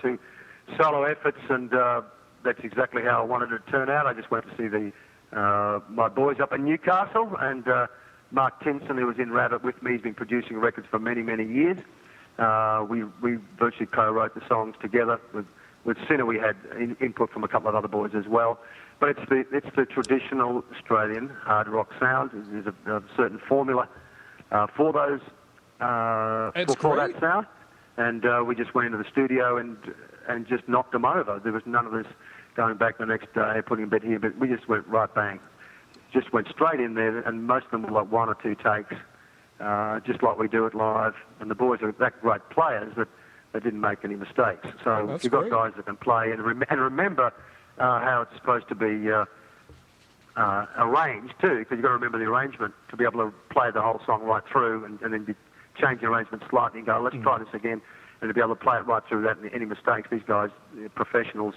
to solo efforts, and that's exactly how I wanted it to turn out. I just went to see my boys up in Newcastle, and Mark Tinson, who was in Rabbit with me, has been producing records for many, many years. We virtually co-wrote the songs together. With Sinner, we had input from a couple of other boys as well. But it's the traditional Australian hard rock sound. There's a certain formula for those for that sound, and we just went into the studio and just knocked them over. There was none of this going back the next day, putting a bit here, but we just went right bang. Just went straight in there, and most of them were like 1 or 2 takes, just like we do it live. And the boys are that great players that they didn't make any mistakes. So you've got guys that can play and remember how it's supposed to be arranged too, because you've got to remember the arrangement to be able to play the whole song right through, and then change the arrangement slightly and go, let's try this again, and to be able to play it right through that. And any mistakes, these guys, they're professionals.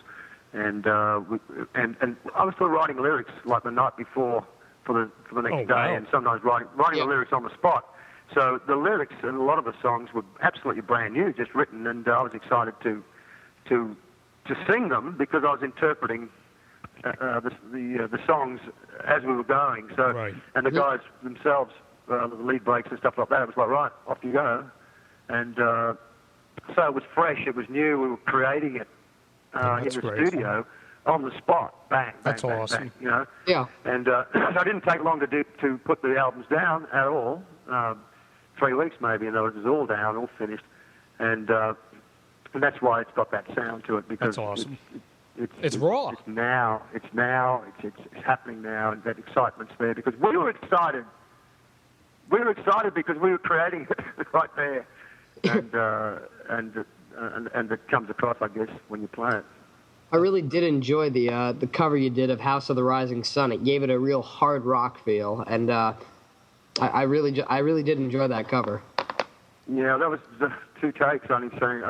And I was still writing lyrics like the night before for the next day, and sometimes writing the lyrics on the spot. So the lyrics and a lot of the songs were absolutely brand new, just written, and I was excited to sing them because I was interpreting the songs as we were going. So and the guys themselves, the lead breaks and stuff like that, it was like, right, off you go. And so it was fresh, it was new, we were creating it. In the studio, on the spot, bang, bang, that's bang, awesome. bang, you know. Yeah. And so it didn't take long to put the albums down at all. 3 weeks maybe, and it was all down, all finished. And that's why it's got that sound to it, because that's awesome. It's raw. It's happening now, and that excitement's there because we were excited. We were excited because we were creating it right there, and it comes across, I guess, when you play it. I really did enjoy the cover you did of House of the Rising Sun. It gave it a real hard rock feel, and I really did enjoy that cover. Yeah, that was 2 takes. I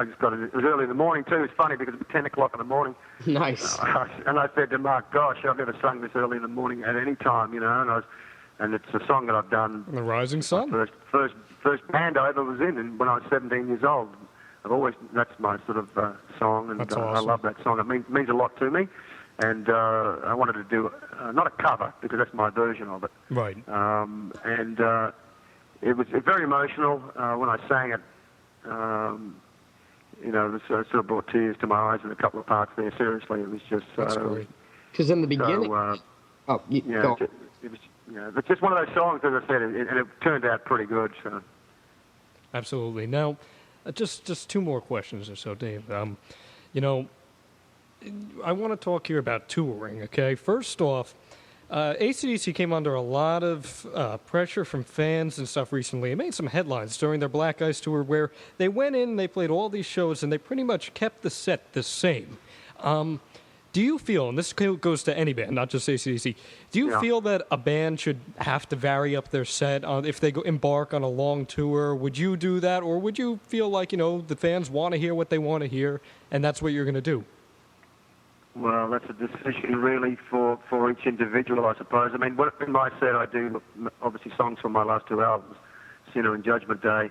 just got it. It was early in the morning too. It's funny because it was 10 o'clock in the morning. Nice. And I said to Mark, "Gosh, I've never sung this early in the morning at any time, you know." And it's a song that I've done. The Rising Sun. First band I ever was in when I was 17 years old. That's my sort of song, and awesome. I love that song. It means a lot to me, and I wanted to do not a cover because that's my version of it. Right. And it was very emotional when I sang it. It sort of brought tears to my eyes in a couple of parts there. Seriously, it was just so. That's great. Because in the beginning, go. It's just one of those songs, as I said, and it turned out pretty good. So. Absolutely. Now, just 2 more questions or so, Dave. I want to talk here about touring, okay? First off, AC/DC came under a lot of pressure from fans and stuff recently. It made some headlines during their Black Ice tour where they went in, they played all these shows, and they pretty much kept the set the same. Do you feel, and this goes to any band, not just AC/DC, do you feel that a band should have to vary up their set if they embark on a long tour? Would you do that, or would you feel like, the fans want to hear what they want to hear, and that's what you're going to do? Well, that's a decision really for each individual, I suppose. I mean, in my set I do, obviously, songs from my last 2 albums, Sinner and Judgment Day.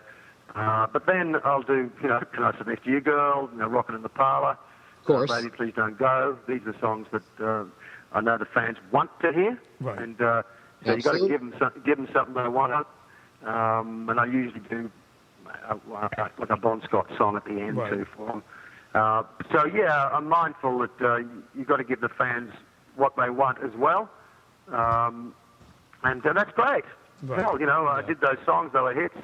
But then I'll do, Can I Sit Next to You Girl, Rockin' in the Parlour. Of course. Baby, Please Don't Go. These are songs that I know the fans want to hear, right. And so you got to give them something they want. And I usually do like a Bon Scott song at the end too for them. So yeah, I'm mindful that you've got to give the fans what they want as well, and that's great. Right. Well, I did those songs; they were hits.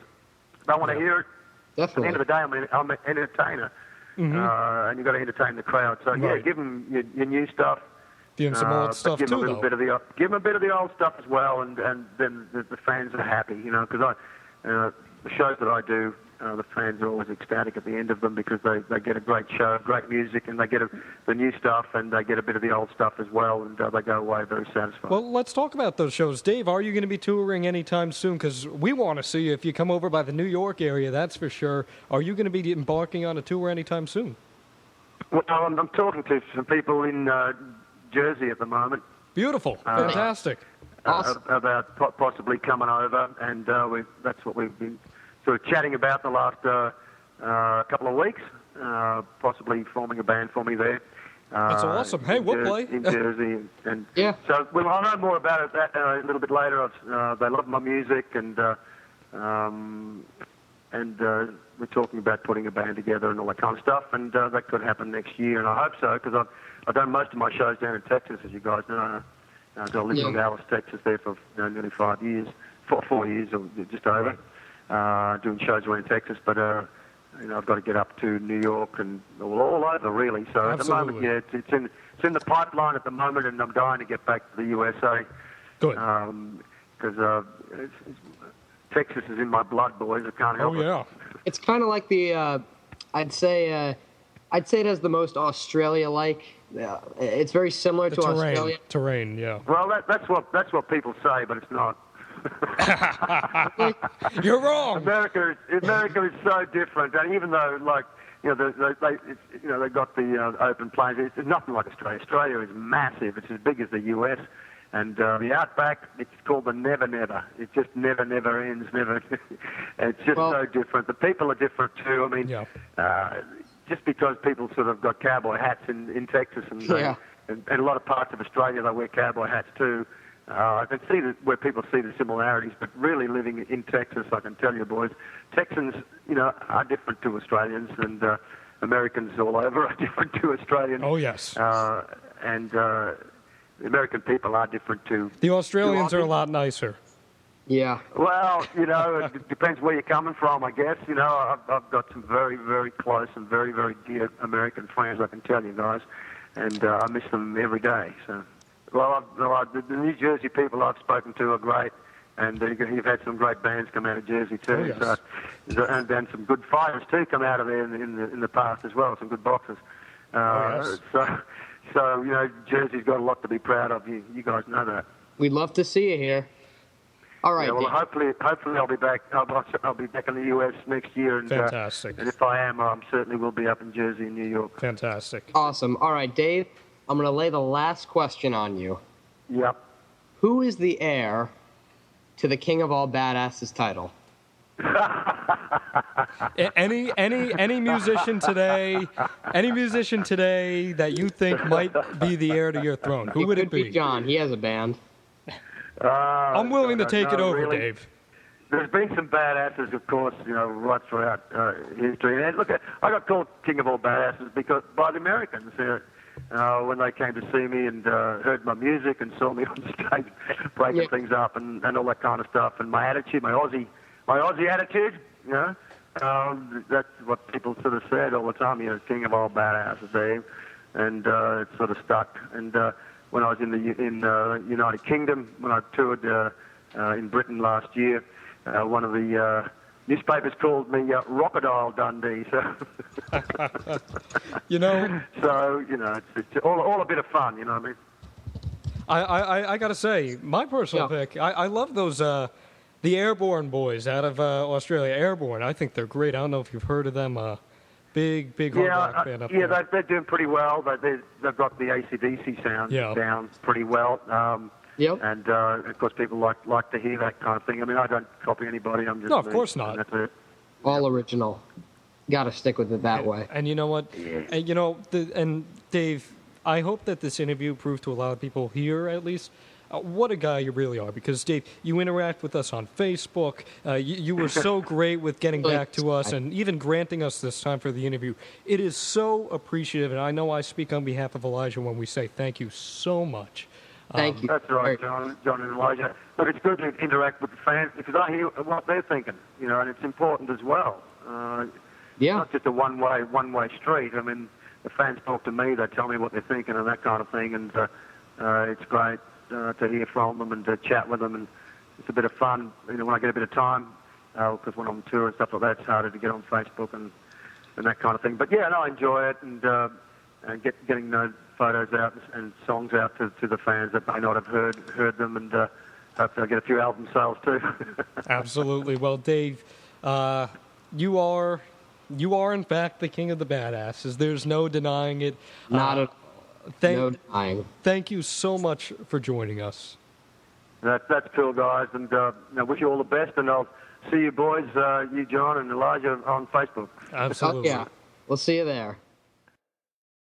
They want to hear it. Definitely. At the end of the day, I'm an entertainer. Mm-hmm. And you've got to entertain the crowd. So, give them your new stuff. Give them some old stuff, give them too, a little bit of give them a bit of the old stuff as well, and then the fans are happy, because the shows that I do, the fans are always ecstatic at the end of them because they get a great show, great music, and they get the new stuff, and they get a bit of the old stuff as well, and they go away very satisfied. Well, let's talk about those shows. Dave, are you going to be touring anytime soon? Because we want to see you if you come over by the New York area, that's for sure. Are you going to be embarking on a tour anytime soon? Well, I'm talking to some people in Jersey at the moment. Beautiful. Fantastic. Awesome. About possibly coming over, and that's what we've been sort of chatting about the last couple of weeks, possibly forming a band for me there. That's awesome. Hey, we'll play. In Jersey. And Yeah. So, well, I'll know more about it a little bit later. They love my music, and we're talking about putting a band together and all that kind of stuff, and that could happen next year, and I hope so, because I've done most of my shows down in Texas, as you guys know. I lived in Dallas, Texas there for nearly 5 years, 4 years or just over, doing shows around Texas, but I've got to get up to New York and all over, really. So Absolutely. at the moment, yeah, it's in the pipeline at the moment, and I'm dying to get back to the USA. Good. Because Texas is in my blood, boys. I can't help it. Oh, yeah. It's kind of like the, I'd say it has the most Australia-like. It's very similar to Australia. Terrain, yeah. Well, that's what people say, but it's not. You're wrong. America is so different, and even though, like, they got the open plains, it's nothing like Australia. Australia is massive. It's as big as the US, and the outback, it's called the Never Never. It just never ends. Never. It's just so different. The people are different too. I mean, just because people sort of got cowboy hats in Texas and a lot of parts of Australia, they wear cowboy hats too. I can see where people see the similarities, but really living in Texas, I can tell you, boys, Texans, are different to Australians, and Americans all over are different to Australians. Oh, yes. And the American people are different too. The Australians are a lot nicer. Yeah. Well, it depends where you're coming from, I guess. I've got some very, very close and very, very dear American friends, I can tell you guys, and I miss them every day. So, well, the New Jersey people I've spoken to are great, and you've had some great bands come out of Jersey too. Oh, yes. And some good fighters too come out of there in the past as well. Some good boxers. Yes. So Jersey's got a lot to be proud of. You guys know that. We'd love to see you here. All right. Yeah, well, hopefully I'll be back. I'll be back in the U.S. next year. And, Fantastic. And if I am, I certainly will be up in Jersey and New York. Fantastic. Awesome. All right, Dave, I'm going to lay the last question on you. Yep. Who is the heir to the King of All Badasses title? Any musician today that you think might be the heir to your throne, who would it be? John. He has a band. I'm willing to take it over, really. Dave. There's been some badasses, of course, right throughout history. And look, I got called King of All Badasses by the Americans when they came to see me and heard my music and saw me on stage breaking things up and all that kind of stuff. And my attitude, my Aussie attitude, that's what people sort of said all the time. King of All Badasses, Dave, and it sort of stuck. And when I was in the United Kingdom, when I toured in Britain last year, one of the newspapers called me Crocodile Dundee. So, it's all a bit of fun. You know what I mean? I gotta say, my personal pick. I love those the Airborne boys out of Australia. Airborne. I think they're great. I don't know if you've heard of them. Big hard rock band up there. They're doing pretty well. They've got the AC/DC sound down pretty well. And of course, people like to hear that kind of thing. I mean, I don't copy anybody. I'm just of course not. That's it. All original. Got to stick with it that way. And you know what? Yeah. And Dave, I hope that this interview proved to a lot of people here, at least, what a guy you really are. Because, Dave, you interact with us on Facebook. You were so great with getting back to us and even granting us this time for the interview. It is so appreciative, and I know I speak on behalf of Elijah when we say thank you so much. Thank you. That's right, John and Elijah. But it's good to interact with the fans because I hear what they're thinking, and it's important as well. It's not just a one-way street. I mean, the fans talk to me, they tell me what they're thinking and that kind of thing, and it's great to hear from them and to chat with them, and it's a bit of fun, when I get a bit of time, because when I'm on tour and stuff like that, it's harder to get on Facebook and that kind of thing. But yeah, I enjoy it, and getting those photos out and songs out to the fans that may not have heard them, and hopefully I get a few album sales too. Absolutely. Well, Dave, you are in fact the king of the badasses. There's no denying it. No denying. Thank you so much for joining us. That's cool, guys, and I wish you all the best, and I'll see you boys, you, John, and Elijah on Facebook. Absolutely. Yeah. We'll see you there.